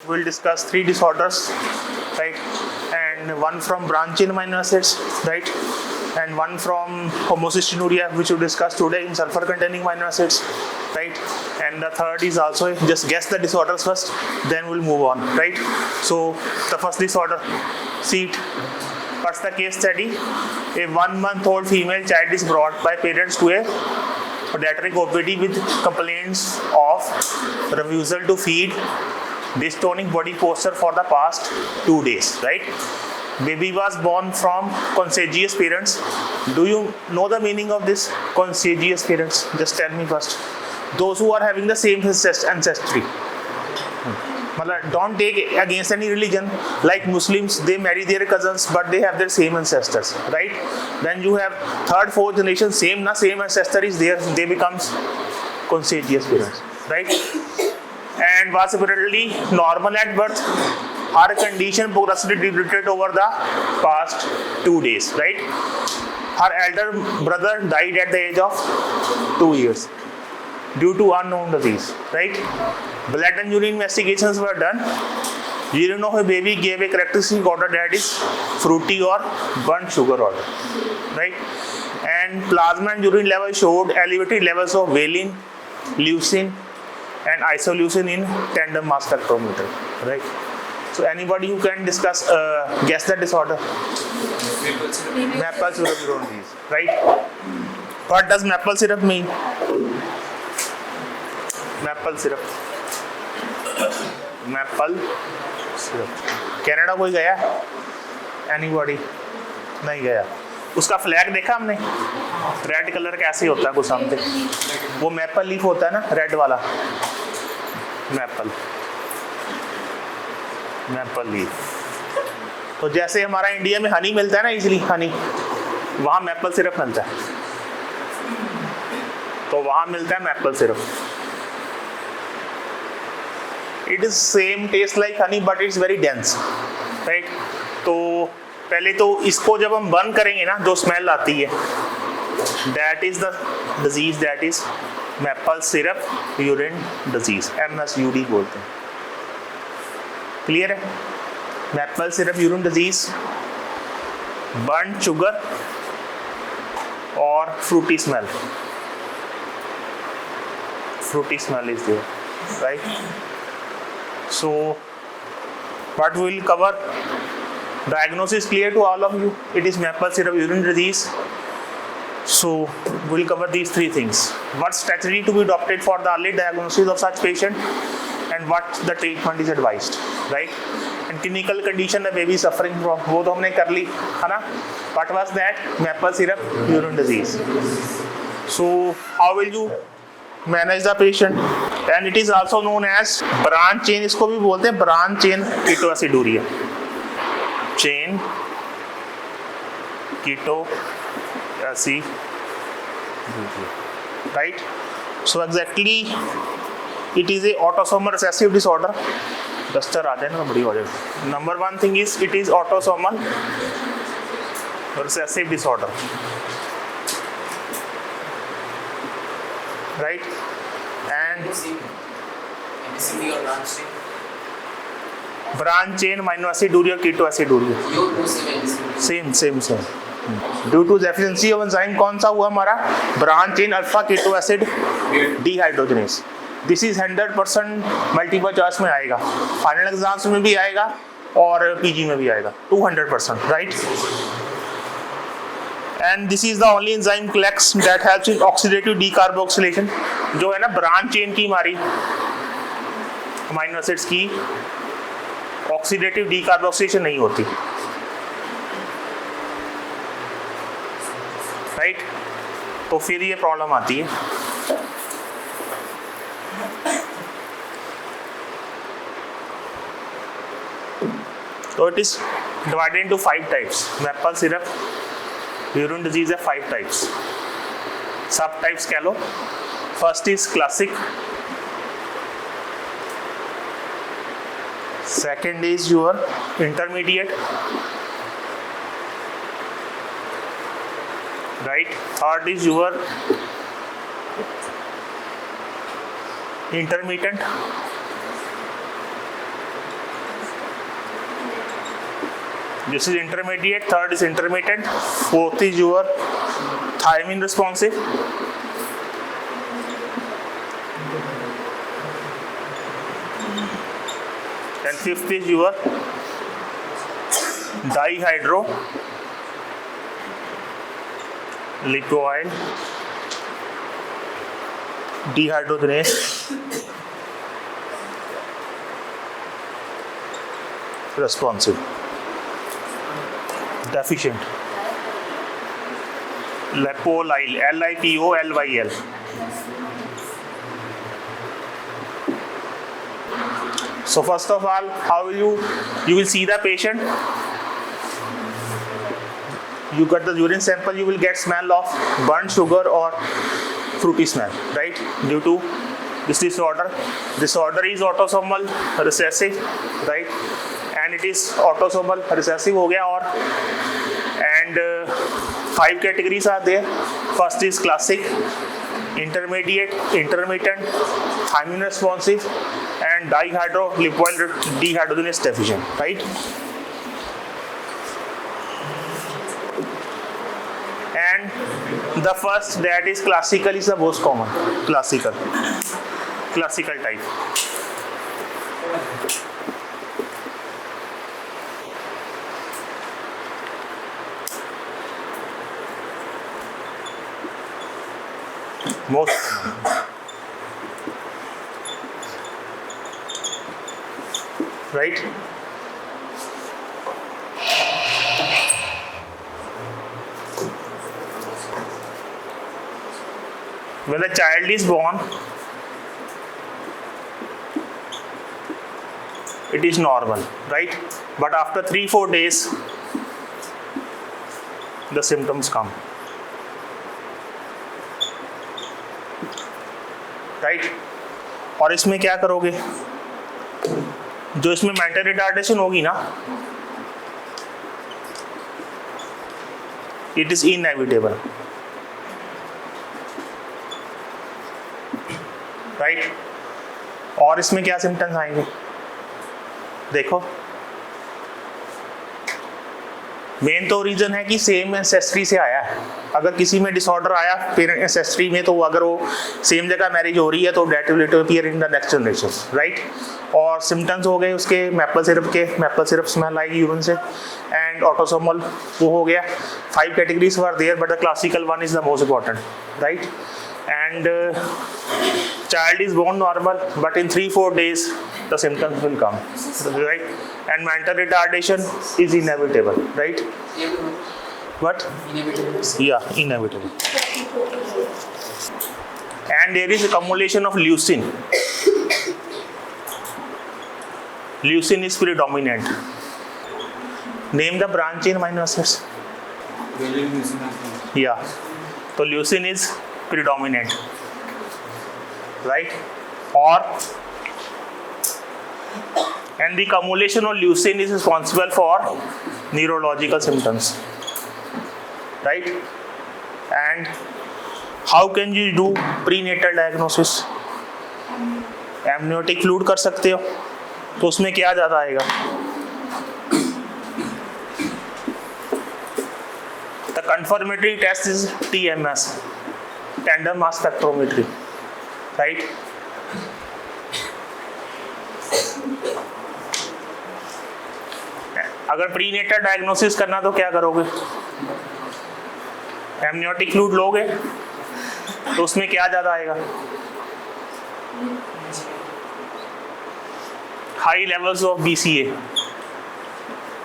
We'll discuss 3 disorders, right? And one from branch chain amino acids, right? And one from homocystinuria, which we'll discuss today in sulfur containing amino acids, right? And the third is also, just guess the disorders first, then we'll move on, right? So the first disorder, see it. What's the case study? A 1-month-old female child is brought by parents to a pediatric OPD with complaints of refusal to feed, dystonic body posture for the past 2 days, right? Baby was born from consanguineous parents. Do you know the meaning of this? Consanguineous parents. Just tell me first. Those who are having the same ancestry. Don't take against any religion. Like Muslims, they marry their cousins, but they have their same ancestors, right? Then you have 3rd, 4th generation, same ancestor is there. They becomes consanguineous parents, right? And was apparently normal at birth. Her condition progressively deteriorated over the past 2 days, right? Her elder brother died at the age of 2 years due to unknown disease, right? Blood and urine investigations were done. Urine of a baby gave a characteristic order that is fruity or burnt sugar order, right? And plasma and urine levels showed elevated levels of valine, leucine, and isoleucine in tandem mass spectrometer, right? So anybody who can discuss, guess the disorder? Maple syrup urine disease, right? What does maple syrup mean? Maple syrup. Maple syrup. Canada कोई गया? Anybody? नहीं गया. उसका flag देखा हमने? Red colour कैसे होता है कुछ समथिंग? वो मैपल लीफ होता है ना, रेड वाला. Maple leaf. तो जैसे हमारा इंडिया में हनी मिलता है ना, इजीली हनी, वहाँ मैपल सिरप मिलता है. तो वहाँ मिलता है maple syrup. It is same taste like Honey but it's very dense, right? तो पहले तो इसको जब हम बर्न करेंगे ना, जो स्मेल आती है, that is the disease, that is maple syrup urine disease, MSUD बोलते हैं. क्लियर है? Maple syrup urine disease, burn sugar और fruity smell. Fruity smell is there, right? So what we will cover, diagnosis clear to all of you. It is maple syrup urine disease. So we will cover these 3 things. What strategy to be adopted for the early diagnosis of such patient, and what the treatment is advised, right? And clinical condition the baby suffering from, वो तो हमने कर ली है ना? What was that? Maple syrup urine disease. So how will you manage the patient? And it is also known as branch chain, इसको भी बोलते हैं branch chain ketoaciduria. Chain ketoaciduria, right? So exactly it is a autosomal recessive disorder. Duster आ जाए ना, बड़ी हो जाए. Number 1 thing is it is autosomal recessive disorder, right? And MSCD or branch chain aminoaciduria, ketoaciduria, same. Due to deficiency of enzyme कौन सा हुआ हमारा? branch chain alpha ketoacid dehydrogenase. This is 100% multiple choice में आएगा, final exams में भी आएगा और PG में भी आएगा, 200%, right? And this is the only enzyme complex that helps in oxidative decarboxylation. जो है ना ब्रांच चेन की हमारी अमीनो एसिड्स की ऑक्सीडेटिव डीकार्बोक्सिलेशन नहीं होती, राइट? तो फिर ये प्रॉब्लम आती है. तो it is divided into 5 types. Maple syrup urine disease है 5 टाइप्स. सब टाइप्स कह लो. First is classic, second is your intermediate, right? Third is your intermittent, This is intermediate, third is intermittent, fourth is your thiamine responsive, and fifth is your dihydro lipoyl dehydrogenase responsive deficient. Lipolyl, Lipolyl. So first of all, how will you will see the patient. You got the urine sample, you will get smell of burnt sugar or fruity smell, right? Due to this disorder. Disorder is autosomal recessive, right? And it is autosomal recessive हो गया और and 5 categories are there. First is classic, intermediate, intermittent, thiamine responsive, and dihydrolipoyl dehydrogenase deficient, right? And the first, that is classical, is the most common. Classical type. Most common. Right? When the child is born, it is normal, right? But after 3-4 days, the symptoms come. Right और इसमें क्या करोगे, जो इसमें mental retardation होगी ना, it is inevitable, right? और इसमें क्या सिम्टम्स आएंगे देखो, मेन तो रीजन है कि सेम एंसेस्ट्री से आया है. अगर किसी में डिसऑर्डर आया पेरेंट एंसेस्ट्री में, तो अगर वो सेम जगह मैरिज हो रही है तो that will appear in the next generation, right? और सिम्टम्स हो गए उसके मैपल सिरप स्मेल आएगी यूरिन से, एंड ऑटोसोमल वो हो गया. 5 categories were there but the classical one is the most important, right? And child is born normal, but in 3-4 days the symptoms will come, right? And mental retardation is inevitable, right? What? Inevitable. Yeah, inevitable. And there is accumulation of leucine. Leucine is predominant. Name the branch chain amino acids. Yeah, so leucine is predominant, right? Or and the accumulation of leucine is responsible for neurological symptoms, right? And how can you do prenatal diagnosis? amniotic fluid कर सकते हो, तो उसमें क्या ज़्यादा आएगा? The confirmatory test is TMS, tandem mass spectrometry, right? अगर prenatal diagnosis करना तो क्या करोगे? एमनियोटिक फ्लूइड लोगे तो उसमें क्या ज्यादा आएगा? High levels of BCA,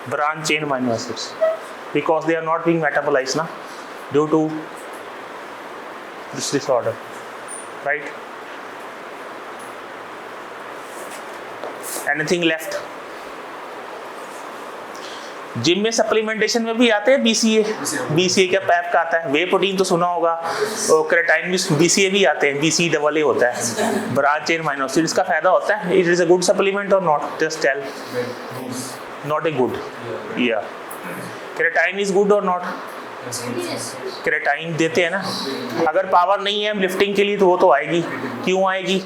branch chain amino acids, because they are not being metabolized na, due to this disorder, right? Anything left? Gym में सप्लीमेंटेशन में भी आते हैं BCA का पैप का आता है, वे प्रोटीन तो सुना होगा, और क्रेटाइन भी BCA भी आते हैं, BCAA होता है, ब्रांच चेन अमीनो एसिड. इसका फायदा होता है, it is a good supplement और not? Just tell. Not a good. या क्रेटाइन इज गुड और नॉट? क्रेटाइन देते हैं ना, अगर पावर नहीं है लिफ्टिंग के लिए तो वो तो आएगी. क्यों आएगी?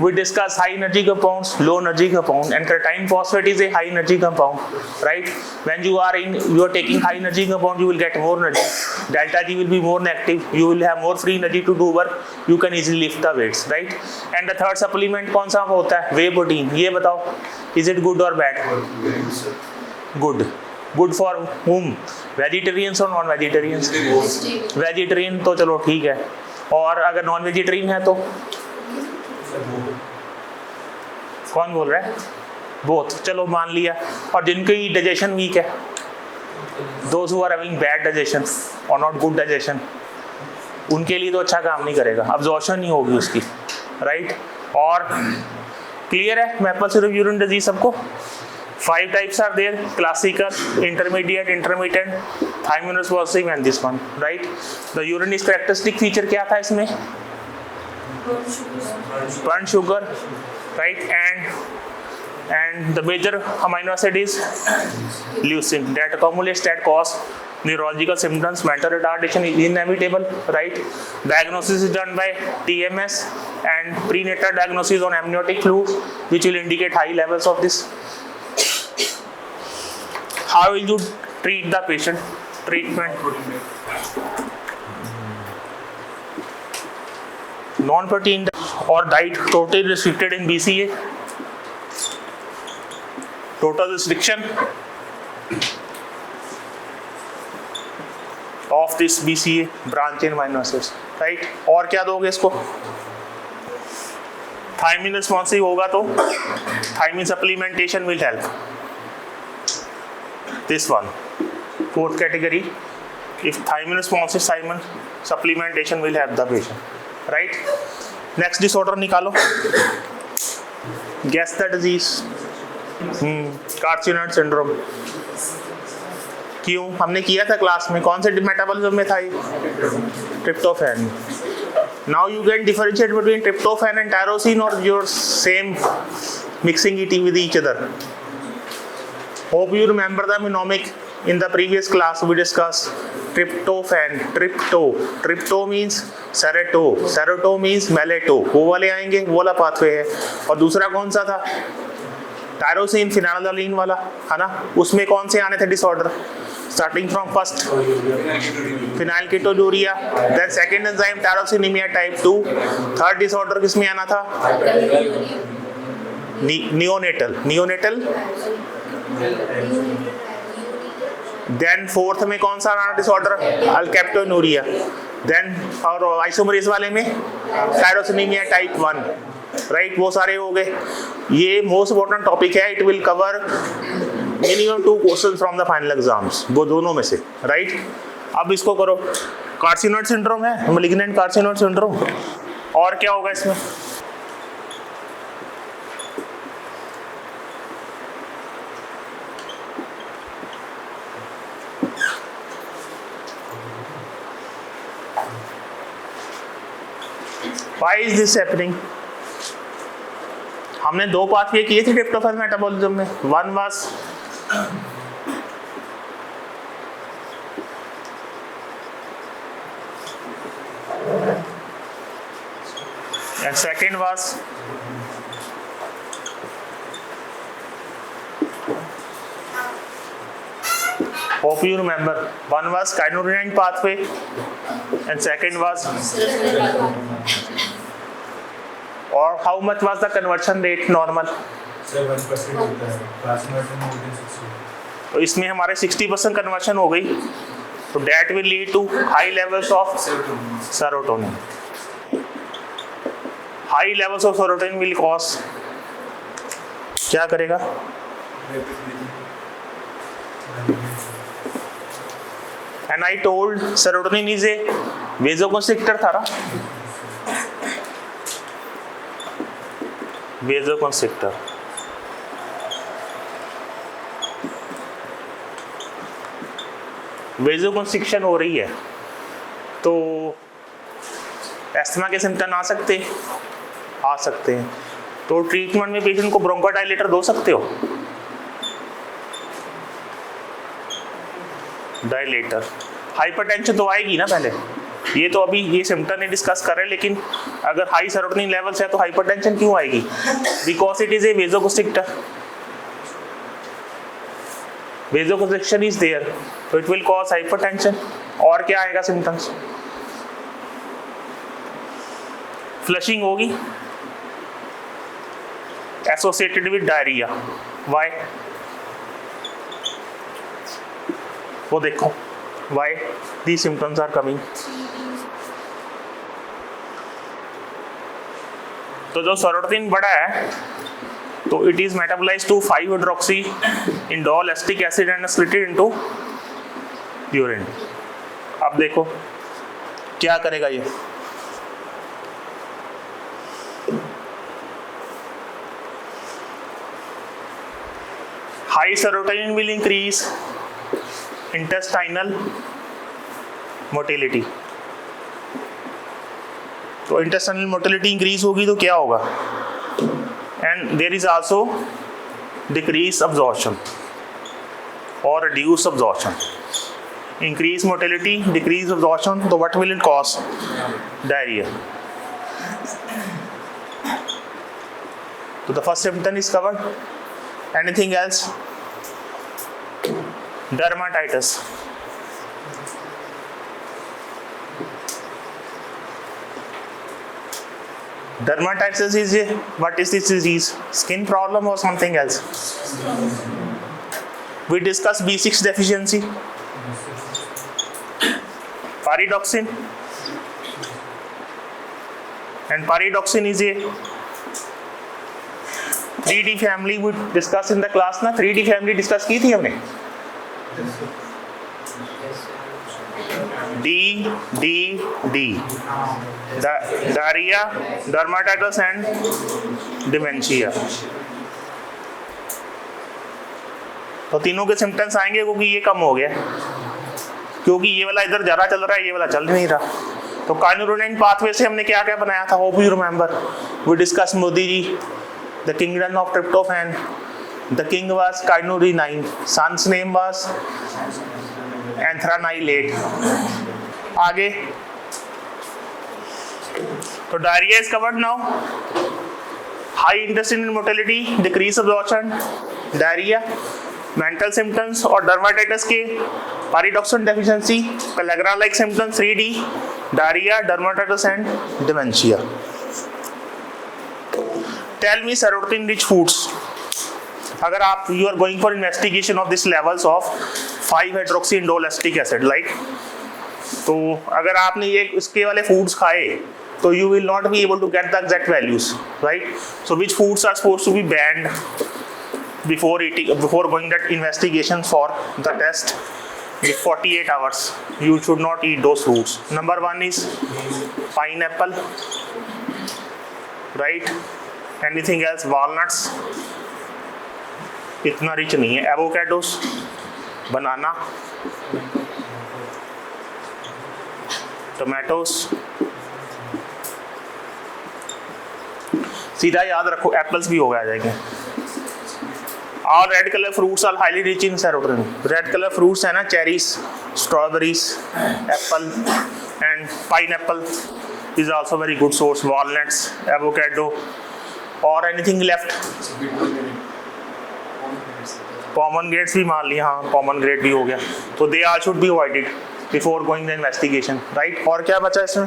we discuss high energy compounds, low energy compound, and tretine phosphate is a high energy compound, right? When you are taking high energy compound, you will get more energy. Delta G will be more negative. You will have more free energy to do work. You can easily lift the weights, right? And the third supplement कौन सा होता है? Whey protein. ये बताओ, is it good or bad? Good. Good for whom? Vegetarians or non-vegetarians? Vegetarian तो चलो ठीक है. और अगर नॉन वेजिटेरियन है तो कौन बोल रहा है? बोथ. चलो मान लिया. और जिनकी डाइजेशन वीक है, those who are having bad digestion और नॉट गुड डाइजेशन, उनके लिए तो अच्छा काम नहीं करेगा, अब्जॉर्प्शन नहीं होगी उसकी, राइट? और क्लियर है मैपल सिरप यूरिन डिजीज सबको? 5 types are there: classical, intermediate, intermittent, thiamine responsive, and this one, right? The urine is characteristic feature क्या था इसमें? Burnt sugar, right? And the major amino acid is leucine that accumulates, that cause neurological symptoms. Mental retardation is inevitable, right? Diagnosis is done by TMS and prenatal diagnosis on amniotic fluid, which will indicate high levels of this. How will you treat the patient? Treatment: non-protein or diet totally restricted in BCA. Total restriction of this BCA branch in amino acids, right? और क्या दोगे इसको? Thiamine responsive होगा तो thiamine supplementation will help. This one, fourth category, if thiamine responsive thiamine supplementation will help the patient, right? Next disorder निकालो. Guess the disease. Carcinoid syndrome. क्यों? हमने किया था क्लास में. कौन से मेटाबॉलिज्म में था ये? Tryptophan. Now you can differentiate between tryptophan and tyrosine, or your same mixing it with each other. Hope you remember the mnemonic. In the previous class we discussed tryptophan. Trypto means seroto means malato. वो वाले आएंगे, वो वाला pathway है. और दूसरा कौन सा था? टायरोसिन, फिनाइलएलानाइन वाला, है ना? उसमें कौन से आने थे disorder? Starting from first phenylketonuria, then second enzyme tyrosinemia type 2, third disorder किसमें आना था? neonatal. देन फोर्थ में कौन सा डिसऑर्डर? अल्केप्टोनुरिया. देन और आइसोमरेज वाले में टायरोसिनेमिया टाइप 1, राइट? वो सारे हो गए. ये मोस्ट इंपॉर्टेंट टॉपिक है. It will cover minimum 2 question from the final exams, वो दोनों में से, राइट? अब इसको करो. कार्सिनोइड सिंड्रोम है, मैलिग्नेंट कार्सिनोइड सिंड्रोम. और क्या होगा इसमें? Why is this happening? हमने 2 पाथवे किए थे ट्रिप्टोफैन मेटाबॉलिज्म में. One was and second was hope you remember. One was kynurenine pathway and second was, or how much was the conversion rate normal? 7% होता है. Plasmid में होते हैं 60. तो इसमें हमारे 60% कन्वर्शन हो गई. तो that will lead to high levels of serotonin. High levels of serotonin will cause क्या करेगा? And I told serotonin is a vasoconstrictor था ना? Vasoconstrictor. वेजोकंस्ट्रिक्शन हो रही है तो एस्थमा के सिम्टम आ सकते हैं. तो ट्रीटमेंट में पेशेंट को ब्रोंकोडाइलेटर दो सकते हो. डायलेटर. हाइपरटेंशन तो आएगी ना पहले, ये तो अभी ये सिम्टम नहीं डिस्कस कर रहे हैं, लेकिन अगर हाई सेरोटोनिन लेवल्स है तो हाइपरटेंशन क्यों आएगी? Because it is a vasoconstrictor, vasoconstriction is there, तो इट विल कॉज हाइपरटेंशन। और क्या आएगा सिम्टम्स? फ्लशिंग होगी एसोसिएटेड विद डायरिया। व्हाई? वो देखो why these symptoms are coming। तो जो सेरोटोनिन बढ़ा है तो it is metabolised to 5-hydroxy indole acetic acid and excreted into urine. अब देखो क्या करेगा ये, high serotonin will increase intestinal motility. तो इंटेस्टाइनल मोटिलिटी इंक्रीज होगी तो क्या होगा? And there is also decrease absorption और reduce absorption. Increase motility, decrease absorption, तो what will it cause? Diarrhoea. तो the first symptom is covered. Anything else? dermatitis, dermatitis is a, what is this disease? Skin problem or something else? We discussed B6 deficiency, pyridoxine, and pyridoxine is a 3D family we discussed in the class ना। 3D family discuss की थी हमने, D, diarrhoea, dermatitis and dementia. तो तीनों के symptoms आएंगे क्योंकि ये कम हो गया, क्योंकि ये वाला इधर ज़्यादा चल रहा है, ये वाला चल नहीं रहा। तो काइनुरोनिन पाथवे से हमने क्या क्या बनाया था? Hope you remember, we discuss Modi ji, the kingdom of tryptophan. The king was kynurenine, son's name was anthranilate। आगे तो diarrhoea is covered now, high intestinal motility, decrease absorption, diarrhoea. Mental symptoms और डर्माटाइटिस के pyridoxine deficiency, pellagra like symptoms 3D, diarrhoea, dermatitis and dementia. Tell me serotonin rich foods। अगर आप you are going for investigation of this levels of 5-hydroxy indole acetic acid like, तो अगर आपने ये इसके वाले फूड्स खाए तो you will not be able to get the exact values, right? So which foods are supposed to be banned before eating, before going that investigation for the test with 48 hours you should not eat those fruits. Number 1 is pineapple, right? Anything else? Walnuts, इतना rich नहीं है। Avocados, बनाना, Tomatoes. सीधा याद रखो apples भी हो गया जाएंगे। All red color fruits are highly rich in serotonin. Red color fruits है ना, cherries, strawberries, Apple and pineapple is also very good source. Walnuts, avocado, और anything left? पोमेग्रेनेट्स भी मान लिया, हाँ पोमेग्रेनेट भी हो गया। तो they all should be avoided before going the investigation, right? और क्या बचा इसमें?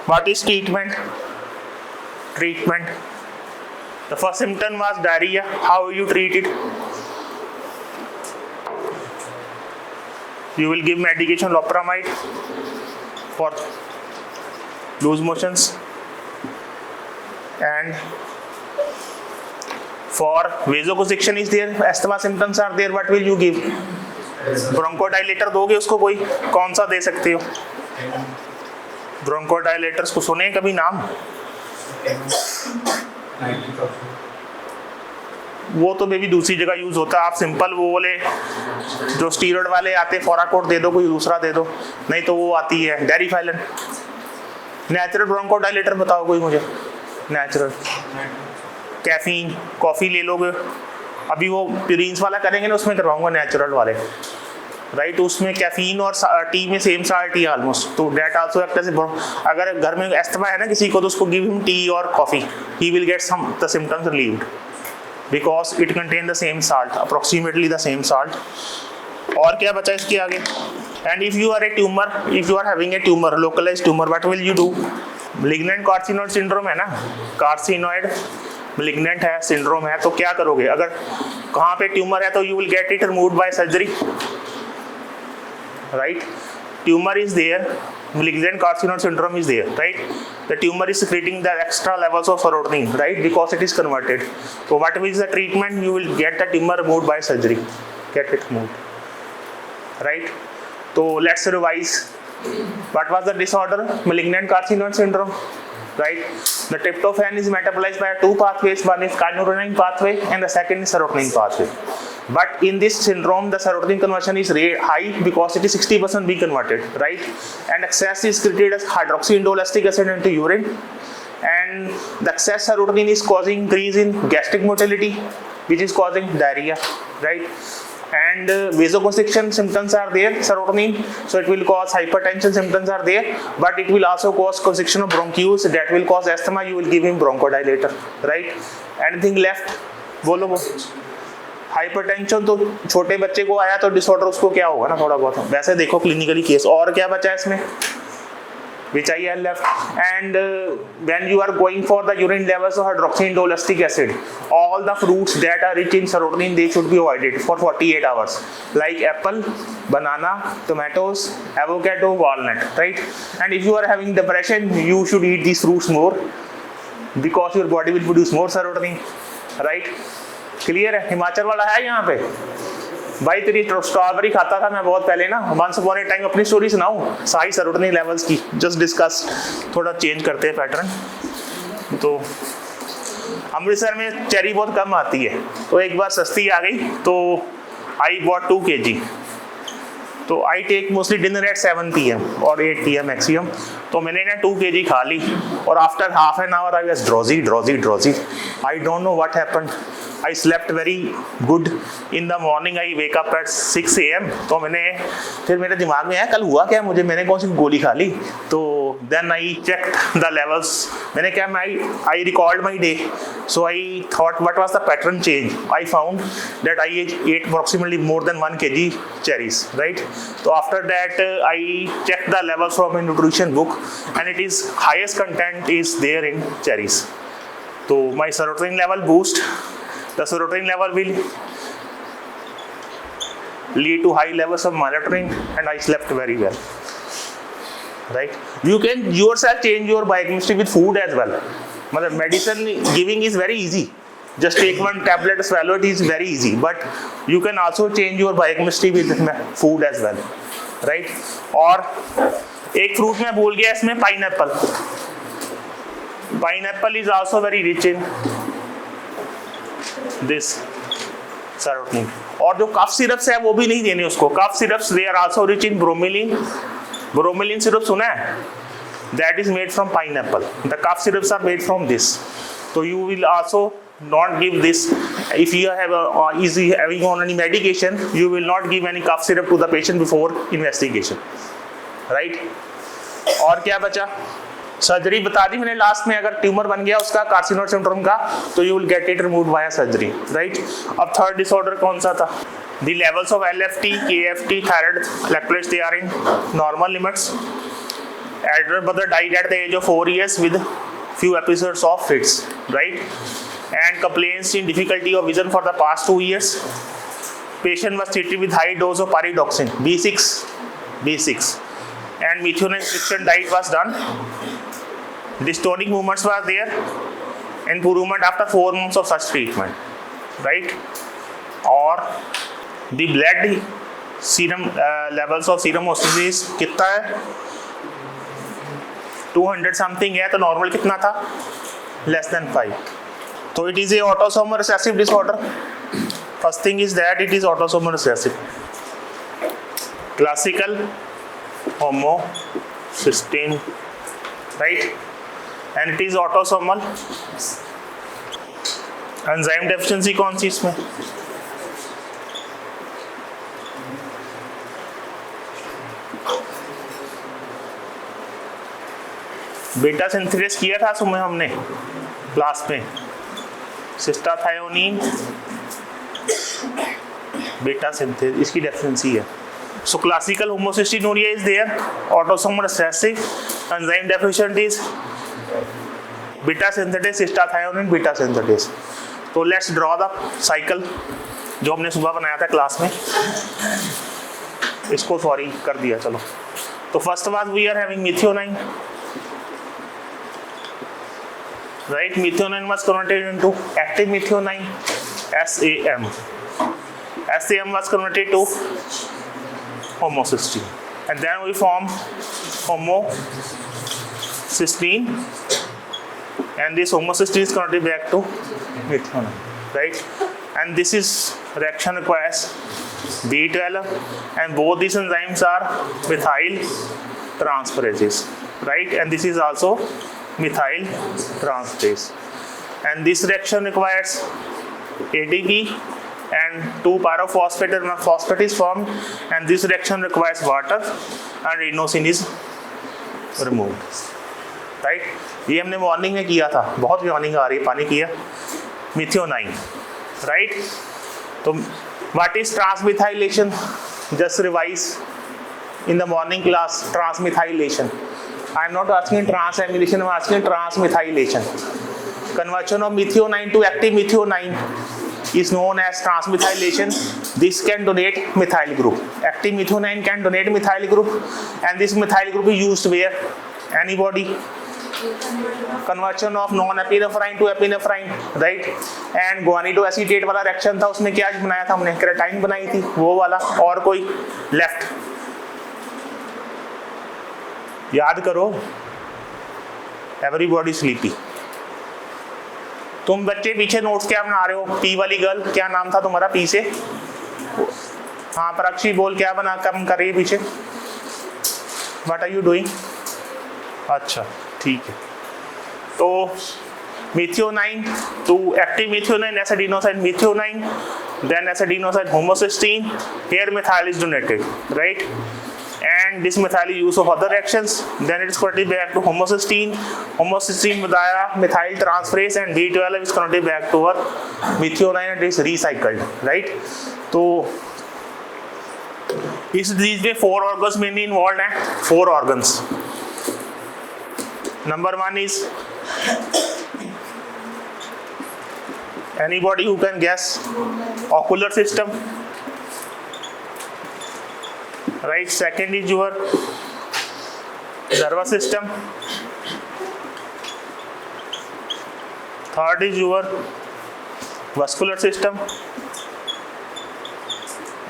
What is treatment? Treatment, the first symptom was diarrhoea. How you treat it? You will give medication loperamide for loose motions and for vasoconstriction is there, asthma symptoms are there, what will you give? Bronchodilator दोगे उसको कोई? कौन सा दे सकते हो? Bronchodilators को सुने कभी नाम? वो तो मे भी दूसरी जगह यूज होता है। आप सिंपल वो बोले जो स्टीरॉयड वाले आते, फोराकोट दे दो, कोई दूसरा दे दो, नहीं तो वो आती है डेरिफाइलन। नेचुरल ब्रोंकोडाइलेटर बताओ कोई मुझे, नेचुरल। कैफीन, कॉफ़ी ले लोगे, अभी वो प्यूरिन्स वाला करेंगे ना, उसमें करवाऊंगा नेचुरल वाले। राइट, उसमें कैफीन और टी में सेम साल्ट ही ऑलमोस्ट, तो डेट आल्सो एक्ट एज, अगर घर में एस्थमा है ना किसी को तो उसको गिव हिम टी और coffee, he will get some the symptoms relieved because it contain the same salt, approximately the same salt. और क्या बचा इसके आगे? And if you are a tumour, if you are having a tumour, localize tumour, what will you do? Malignant carcinoid syndrome है ना, carcinoid malignant है, syndrome है, तो क्या करोगे? अगर कहाँ पे ट्यूमर है तो you will get it removed by surgery, right? Tumor is there, malignant carcinoid syndrome is there, right? The tumor is secreting the extra levels of serotonin, right? Because it is converted. So what is the treatment? You will get the tumor removed by surgery, get it removed, right? So let's revise. What was the disorder? Malignant carcinoid syndrome, right? The tryptophan is metabolized by two pathways. One is kynurenine pathway and the second is serotonin pathway. But in this syndrome, the serotonin conversion is high because it is 60% being converted, right? And excess is secreted as hydroxyindoleacetic acid into urine. And the excess serotonin is causing increase in gastric motility, which is causing diarrhea, right? And vasoconstriction symptoms are there, serotonin, so it will cause hypertension symptoms are there, but it will also cause constriction of bronchioles, that will cause asthma, you will give him bronchodilator, right? Anything left? बोलो वो। Hypertension तो छोटे बच्चे को आया तो disorder उसको क्या होगा ना, थोड़ा बहुत वैसे देखो क्लिनिकली केस। और क्या बचा है इसमें? which I have left. And when you are going for the urine levels of hydroxyindoleacetic acid, all the fruits that are rich in serotonin, they should be avoided for 48 hours, like apple, banana, tomatoes, avocado, walnut, right? And if you are having depression, you should eat these fruits more because your body will produce more serotonin, right? Clear है? हिमाचल वाला है यहाँ पे भाई? तेरी strawberry खाता था मैं बहुत पहले ना, वंस अपॉन ए टाइम। अपनी स्टोरी सुनाऊं सारी सेरोटोनिन लेवल्स की, जस्ट डिस्कस, थोड़ा चेंज करते हैं पैटर्न। तो अमृतसर में चेरी बहुत कम आती है, तो एक बार सस्ती आ गई तो आई बॉट 2 kg। तो I take mostly dinner at 7 PM और 8 PM मैक्सिमम। तो मैंने ना 2 kg खा ली और after half an hour I was drowsy. I don't know what happened. I slept very good in the morning. I wake up at 6 AM. तो फिर मेरे दिमाग में आया कल हुआ क्या मुझे, मैंने कौन सी गोली खा ली। तो then I checked the levels. मैंने क्या, I recalled my day. So I thought what was the pattern change. I found that I ate approximately more than 1 kg cherries, right? So after that I checked the levels from a nutrition book and it is highest content is there in cherries. So my serotonin level boost. The serotonin level will lead to high levels of melatonin and I slept very well, right? You can yourself change your biochemistry with food as well. Medicine giving is very easy. Just take one tablet, swallow it is very easy. But you can also change your biochemistry with food as well, right? और एक fruit मैं भूल गया इसमें, pineapple. Pineapple is also very rich in this serotonin. और जो कफ syrups है वो भी नहीं देने उसको. Cough syrups they are also rich in bromelain. Bromelain syrup सुना है? That is made from pineapple. The cough syrups are made from this. तो you will also not give this if you have is having on any medication. You will not give any cough syrup to the patient before investigation, right? और क्या बचा? Surgery बता दी मैंने last में. अगर tumour बन गया उसका कार्सिनोइड सिंड्रोम का तो you will get it removed by surgery, right? अब थर्ड डिसऑर्डर कौन सा था? The levels of LFT, KFT, thyroid electrolytes they are in normal limits. Elder brother died at the age of 4 years with few episodes of fits, right? And complaints in difficulty of vision for the past 2 years. Patient was treated with high dose of pyridoxine B6 and methionine restriction diet was done. Dystonic movements were there. Improvement after 4 months of such treatment, right? Or the blood serum levels of serum oxygenase कितना है? 200 something है. तो normal कितना था? Less than 5. तो it is a autosomal recessive disorder. First thing is that it is autosomal recessive. Classical homocysteine, right? And it is autosomal. Enzyme deficiency कौन सी इसमें? Beta synthesis किया था सुबह हमने क्लास में, सिस्टाथायोनिन बीटा सिंथेसिस, इसकी डेफिनेंसी है. So classical homocystinuria is there, autosomal recessive, enzyme deficient is beta synthetase, cystathionin beta synthetase. तो let's draw the cycle जो हमने सुबह बनाया था क्लास में, इसको सॉरी कर दिया. चलो, तो first was we are having methionine, right. Methionine was converted into active methionine, SAM. SAM was converted to homocysteine, and then we form homocysteine, and this homocysteine is converted back to methionine, right. And this is reaction requires B12, and both these enzymes are methyl transferases, right. And this is also methyl transferase, and this reaction requires ATP and 2-pyrophosphate and phosphate is formed, and this reaction requires water and inosine is removed, right. ये हमने morning में किया था, बहुत morning आ रही है, पानी किया. Methionine, right. तो what is transmethylation? Just revise in the morning class. Transmethylation, I am not asking transamination, I am asking transmethylation. Conversion of methionine to active methionine is known as transmethylation. This can donate methyl group. Active methionine can donate methyl group, and this methyl group is used where? Anybody? Conversion of non-epinephrine to epinephrine, right. And guanidoacetate वाला reaction था, उसमें क्या बनाया था हमने? केराटाइन बनाई थी, वो वाला. और कोई लेफ्ट याद करो. Everybody sleepy. तुम बच्चे पीछे नोट्स क्या बना रहे हो? पी वाली गर्ल, क्या नाम था तुम्हारा पी से? हाँ प्राक्षी, बोल क्या बना कम कर रही है पीछे? What are you doing? अच्छा ठीक है. तो methionine to active methionine, adenosyl methionine, then adenosyl homocysteine, here methyl is donated, right. And this methyl is used of other reactions, then it is converted back to homocysteine. Homocysteine via methyl transferase, and B12 is converted back to our methionine and is recycled, right. तो इस disease में 4 organs mainly involved हैं. 4 organs. Number 1 is, anybody who can guess? Ocular system, right. Second is your nervous system. Third is your vascular system,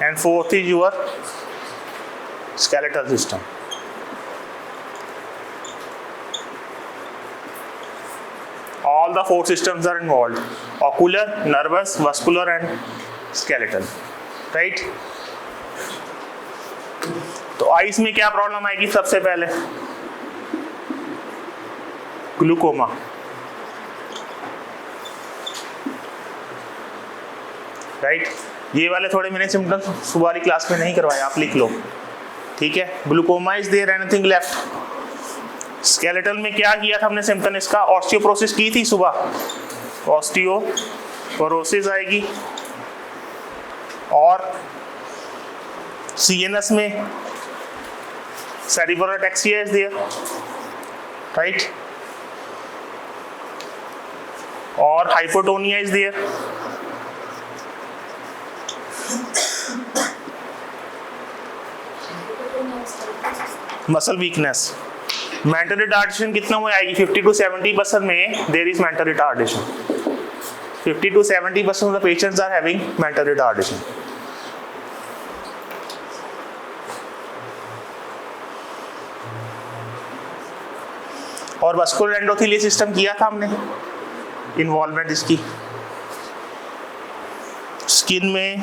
and fourth is your skeletal system. All the 4 systems are involved: ocular, nervous, vascular and skeletal, right. तो ice में क्या problem आएगी? सबसे पहले glaucoma, right. ये वाले थोड़े मैंने सिम्टम्स सुबह वाली क्लास में नहीं करवाए, आप लिख लो, ठीक है. Glaucoma is there, anything left? Skeletal में क्या किया था हमने सिम्टम इसका? ऑस्टियोपोरोसिस की थी सुबह, ऑस्टियोपोरोसिस आएगी. और CNS में cerebral ataxia is there, right. और hypotonia is there. Muscle weakness. Mental retardation कितना में आएगी? 50 to 70% में there is mental retardation. 50 to 70% of the patients are having mental retardation. और वस्कुलर एंडोथेलियल सिस्टम किया था हमने, इन्वॉल्वमेंट इसकी. स्किन में,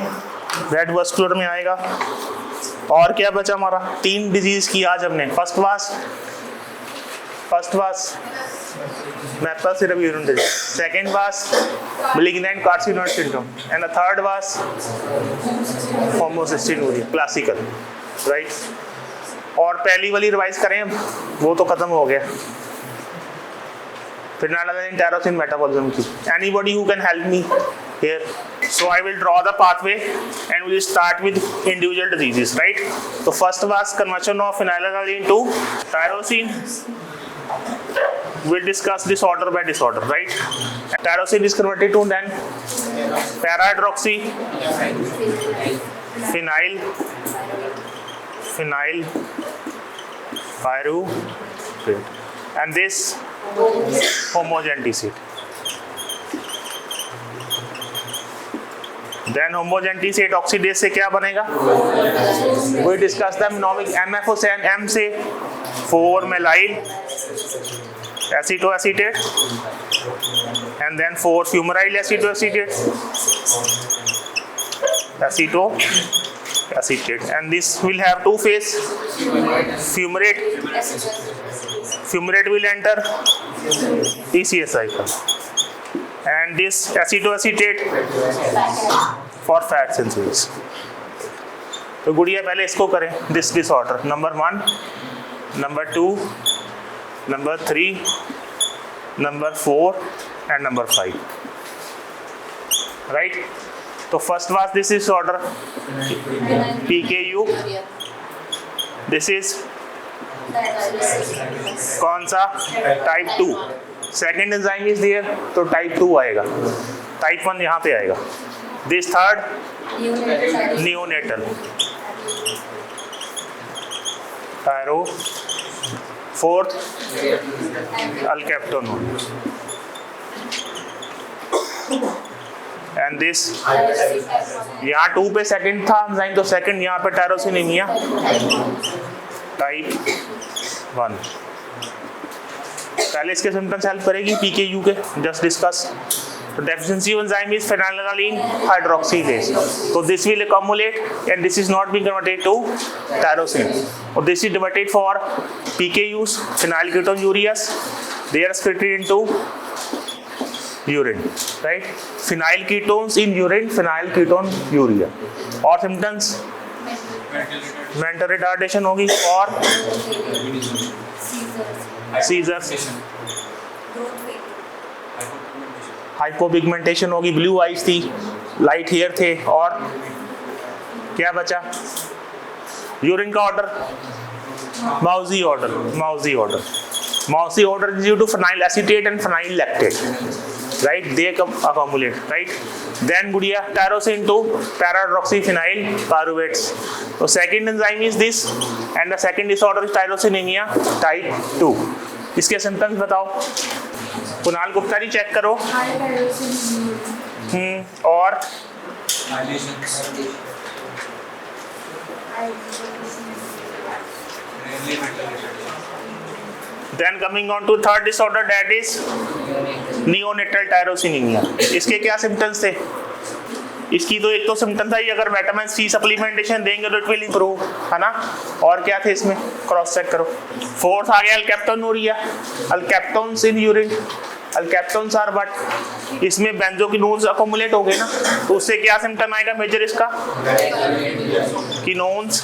रेड वस्कुलर में आएगा. और क्या बचा हमारा? 3 डिजीज की आज हमने. First was maple Siram urine disease, second was malignant carcinoid syndrome, and the third was homocystinuria, classical, right. और पहली वाली रिवाइज करें, वो तो खत्म हो गया. phenylalanine tyrosine metabolism की. Anybody who can help me here? So I will draw the pathway and we'll start with individual diseases, right? So first was conversion of phenylalanine to tyrosine. We'll discuss disorder by disorder, right? Tyrosine is converted to then para-hydroxy, phenyl pyruvate, and this homogenticate. Then homogenticate oxidase से क्या बनेगा? We discuss the mnemonic MFO से M से 4-methyl acetoacetate and then 4-fumaryl acetoacetate and this will have two phase. Fumarate will enter TCA cycle and this acetoacetate for fat synthesis. तो गुड़िया पहले इसको करें, this disorder number 1, number 2, number 3, number 4 and number 5, right? तो first was this disorder PKU. This is कौन सा? Type 2. Second enzyme is there तो type 2 आएगा, टाइप 1 यहाँ पे आएगा. This third neonatal tyro, fourth alkapton and this यहाँ 2 पे सेकंड था एंजाइम तो सेकंड यहाँ पे टायरोसिनेमिया टाइप 1. पहले इसके सिम्टम्स हेल्प करेगी PKU के, जस्ट डिस्कस. तो deficiency of enzyme is phenylalanine hydroxylase. So this will accumulate and this is not being converted to tyrosine. So this is converted for PKUs, phenylketonurias. They are secreted into urine, right? Phenyl ketones in urine, phenylketonuria. और symptoms mental retardation होगी और seizures, hypopigmentation होगी, blue eyes थी, light hair थे और क्या बचा? Urine का odour mousy odour due to phenyl acetate and phenyl lactate, right? They accumulate, right? Then गुड़िया tyrosine to para-hydroxyphenyl pyruvates. So second enzyme is this and the second disorder is tyrosinemia type 2. इसके symptoms बताओ. Kunal Gupta ji check करो. और Then coming on to third disorder, that is neonatal tyrosinemia. इसके क्या symptoms थे? इसकी तो एक तो सिम्टम था ही, अगर विटामिन सी सप्लीमेंटेशन देंगे तो इट विल इंप्रूव, है ना. और क्या थे इसमें? क्रॉस चेक करो. फोर्थ आ गया alkaptonuria, alkaptones in urine. Alkaptones are what? इसमें बेंजोक्विनोन्स अकोमुलेट हो गए ना, तो उससे क्या सिम्टम आएगा मेजर इसका? किनोन्स.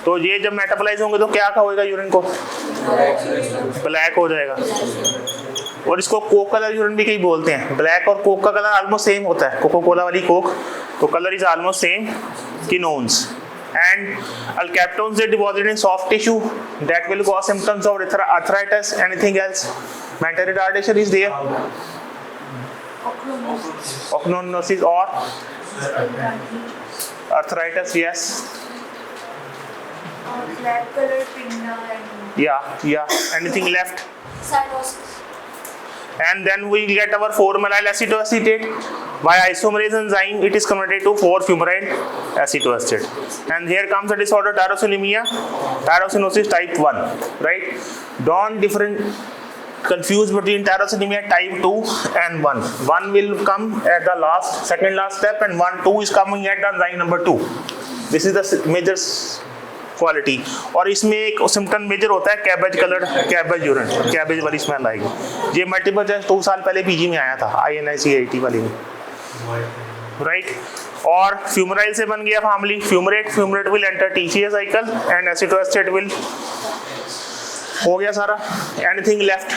तो ये जब मेटाबोलाइज होंगे तो क्या होगा? यूरिन को ब्लैक हो जाएगा. और इसको कोक कलर यूरिन भी कहीं बोलते हैं. ब्लैक और कोक का कलर ऑलमोस्ट सेम होता है, कोको कोला वाली कोक, तो colour is almost same. Quinones and alkaptones they deposit in soft tissue that will cause symptoms of arthritis. Anything else? Mental retardation is there, ochronosis or arthritis. Yes, black color pinna and yeah. Anything left? cirrhosis. And then we get our 4-methyl acetoacetate. By isomerase enzyme, it is converted to 4-fumaryl acetoacetate. And here comes the disorder tyrosinemia, tyrosinosis type 1, right? Don't confuse between tyrosinemia type 2 and 1. 1 will come at the second last step, and 2 is coming at the enzyme number 2. This is the major quality. और इसमें एक symptom major होता है cabbage colour, cabbage urine, cabbage वाली smell आएगी. ये multiple choice 2 साल पहले पीजी में आया था, INICET वाली में, राइट. और फ्यूमराइल से बन गया family fumarate will enter TCA cycle and acetoacetate will. हो गया सारा. Anything left?